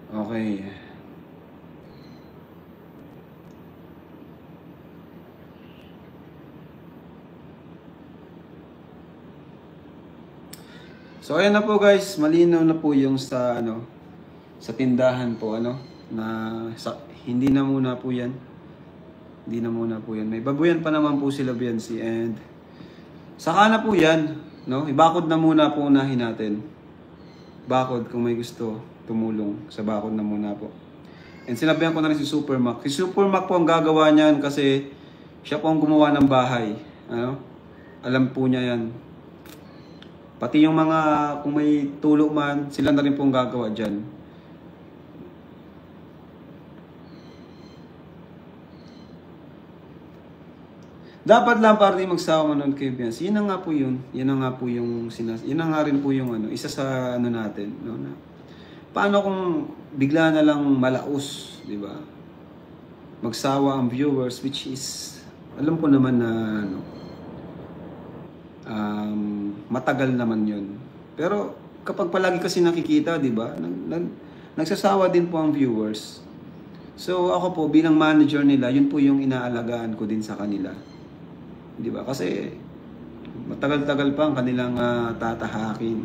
Okay. So ayan na po guys, malinaw na po yung sa sa tindahan po hindi na muna po 'yan. Hindi na muna po 'yan. May babuyan pa naman po sila Biancy and saka na po 'yan, no? Ibakod na muna po unahin natin. Bakod kung may gusto tumulong sa bakod na muna po. And sinabihan ko na rin si Supermac. Si Supermac po ang gagawa niyan kasi siya po ang gumawa ng bahay. Alam po niya 'yan. Pati yung mga, kung may tulo man, sila na rin pong gagawa dyan. Dapat lang para rin magsawa man kay Biancy. Yun na nga po yun. Yun na nga po yung yun na nga rin po yung isa sa natin. No? Paano kung bigla na lang malaos, di ba? Magsawa ang viewers, which is, alam ko naman na, matagal naman yun. Pero kapag palagi kasi nakikita, di ba? Nagsasawa din po ang viewers. So ako po bilang manager nila, yun po yung inaalagaan ko din sa kanila. Di ba? Kasi matagal-tagal pa ang kanilang tatahakin.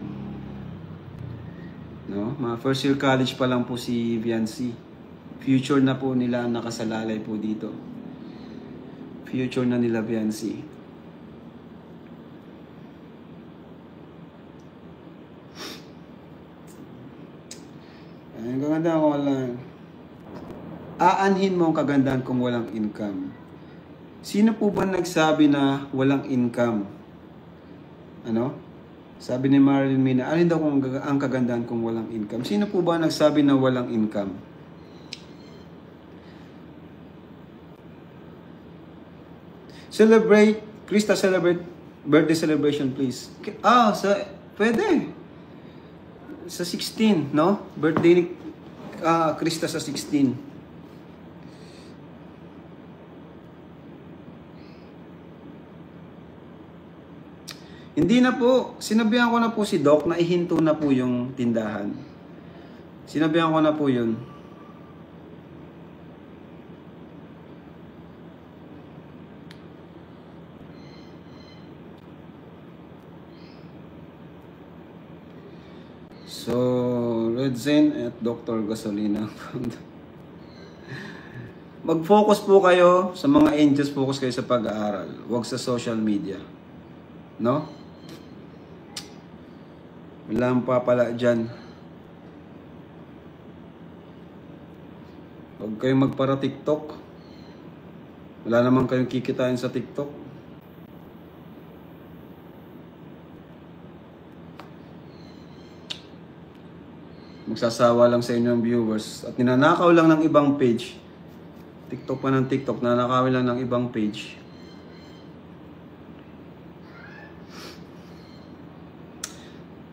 No? Mga first year college pa lang po si Biancy. Future na po nila nakasalalay po dito. Future na nila Biancy. Ang kagandahan ko walang aanhin mo ang kagandahan kung walang income. Sino po ba nagsabi na walang income? Sabi ni Marilyn Mina, alin daw kung ang kagandahan kung walang income? Sino po ba nagsabi na walang income? Celebrate, Krista, celebrate birthday celebration please. Pwede. Sa 16, no? Birthday ni Krista sa 16. Hindi na po. Sinabihan ko na po si Doc na ihinto na po yung tindahan. Sinabihan ko na po yun. So, Red Zen at Dr. Gasolina. Mag-focus po kayo sa mga angels, focus kayo sa pag-aaral. Huwag sa social media. No? Walang papala dyan. Huwag kayong magpara TikTok. Wala naman kayong kikitain sa TikTok. Magsasawa lang sa inyo ang viewers at ninanakaw lang ng ibang page. TikTok pa ng TikTok, nanakawin lang ng ibang page.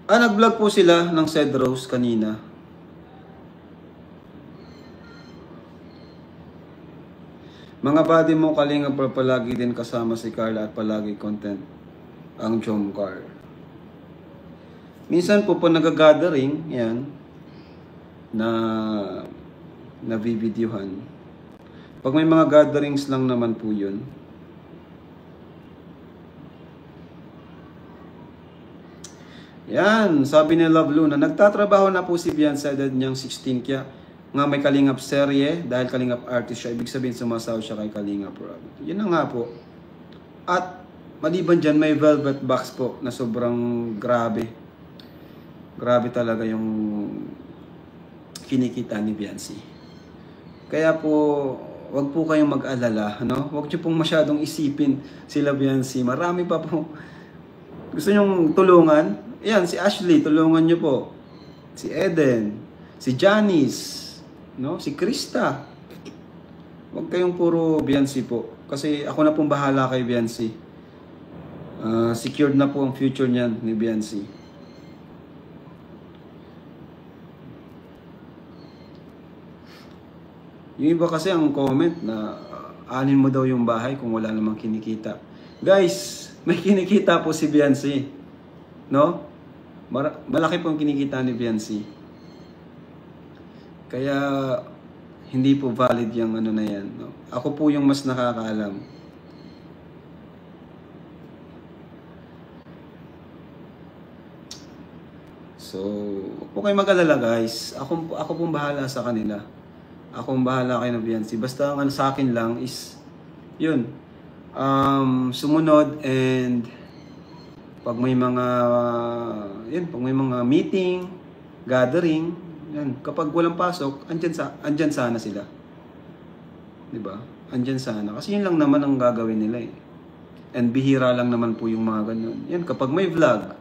Nag-vlog po sila ng Cedros kanina. Mga buddy mo kalingap pero palagi din kasama si Carla at palagi content ang Jomcar. Minsan po nag-gathering, yan, na videohan. Pag may mga gatherings lang naman po yun. Yan, sabi ni Love Luna, nagtatrabaho na po si Biancy sa edad niyang 16 kaya nga may Kalingap serye dahil Kalingap artist siya. Ibig sabihin sumasaw siya kay Kalingap Rob. Yun na nga po. At maliban dyan, may velvet box po na sobrang grabe. Grabe talaga yung kinikita ni Biancy. Kaya po, wag po kayong mag-alala, no? Wag niyo pong masyadong isipin sila Biancy. Marami pa po. Gusto nyong tulungan? Yan, si Ashley, tulungan niyo po. Si Eden, si Janice, no? Si Krista. Wag kayong puro Biancy po. Kasi ako na pong bahala kay Biancy. Secured na po ang future niyan ni Biancy. Yung iba kasi ang comment na anin mo daw yung bahay kung wala namang kinikita. Guys, may kinikita po si Biancy. No? Malaki po ang kinikita ni Biancy. Kaya hindi po valid yung ano na yan. No? Ako po yung mas nakakaalam. So, huwag po kayo mag-alala guys. Ako pong bahala sa kanila. Akong bahala kay na Viancy. Basta ang ano sa akin lang is, yun, sumunod, and pag may mga, pag may mga meeting, gathering, yan, kapag walang pasok, andyan sana sila. 'Di ba? Andyan sana. Kasi yun lang naman ang gagawin nila eh. And bihira lang naman po yung mga ganun. Yan, kapag may vlog,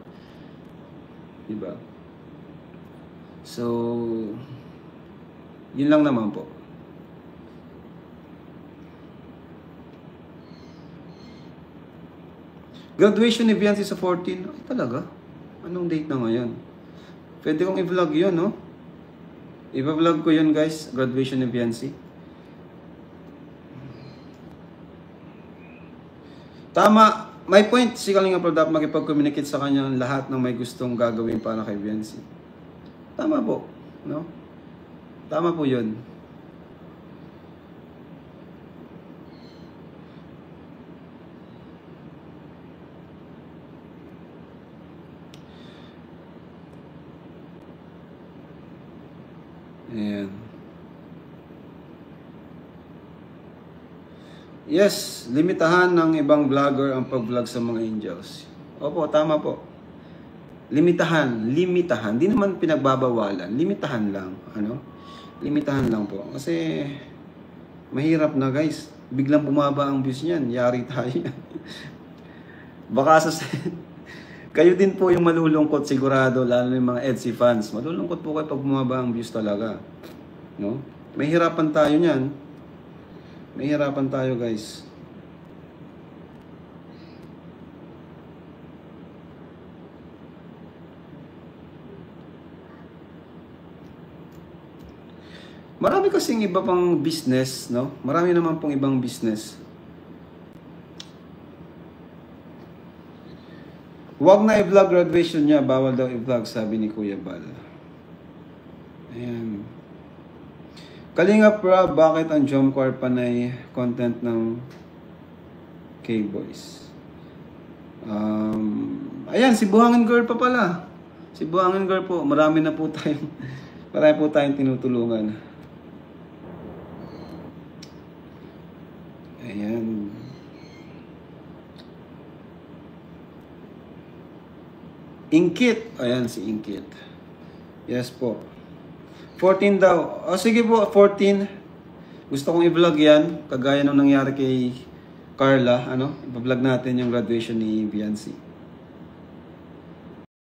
'di ba? So, yun lang naman po. Graduation ni Viancy sa 14. Ay, talaga? Anong date na ngayon? Pwede kong i-vlog yun, no? I-vlog ko yun, guys. Graduation ni Viancy. Tama. My point, si Kalinga Prab dapat makipag-communicate sa kanya lahat ng may gustong gagawin para kay Viancy. Tama po, no? Tama po yun. Ayan. Yes, limitahan ng ibang vlogger ang pag-vlog sa mga angels. Opo, tama po. Limitahan. Di naman pinagbabawalan. Limitahan lang, ano? Limitahan lang po. Kasi mahirap na, guys. Biglang bumaba ang views niyan. Yari tayo. Baka sa kayo din po yung malulungkot sigurado, lalo yung mga EDSI fans. Malulungkot po kayo pag bumaba ang views talaga. No? Mahirapan tayo niyan. Mahirapan tayo, guys. Marami kasing iba pang business, no? Marami naman pong ibang business. Huwag na i-vlog graduation niya, bawal daw i-vlog, sabi ni Kuya Bal. Ayan. Kalinga Prab, bakit ang Jomcar panay content ng K-Boys? Ayan, si Buhangin Girl pa pala. Si Buhangin Girl po, marami po tayong tinutulungan. Ayan. Inkit. Ayan, si Inkit. Yes po. 14 daw. O sige po, 14. Gusto kong i-vlog yan. Kagaya nung nangyari kay Carla. Ano? I-vlog natin yung graduation ni Viancy.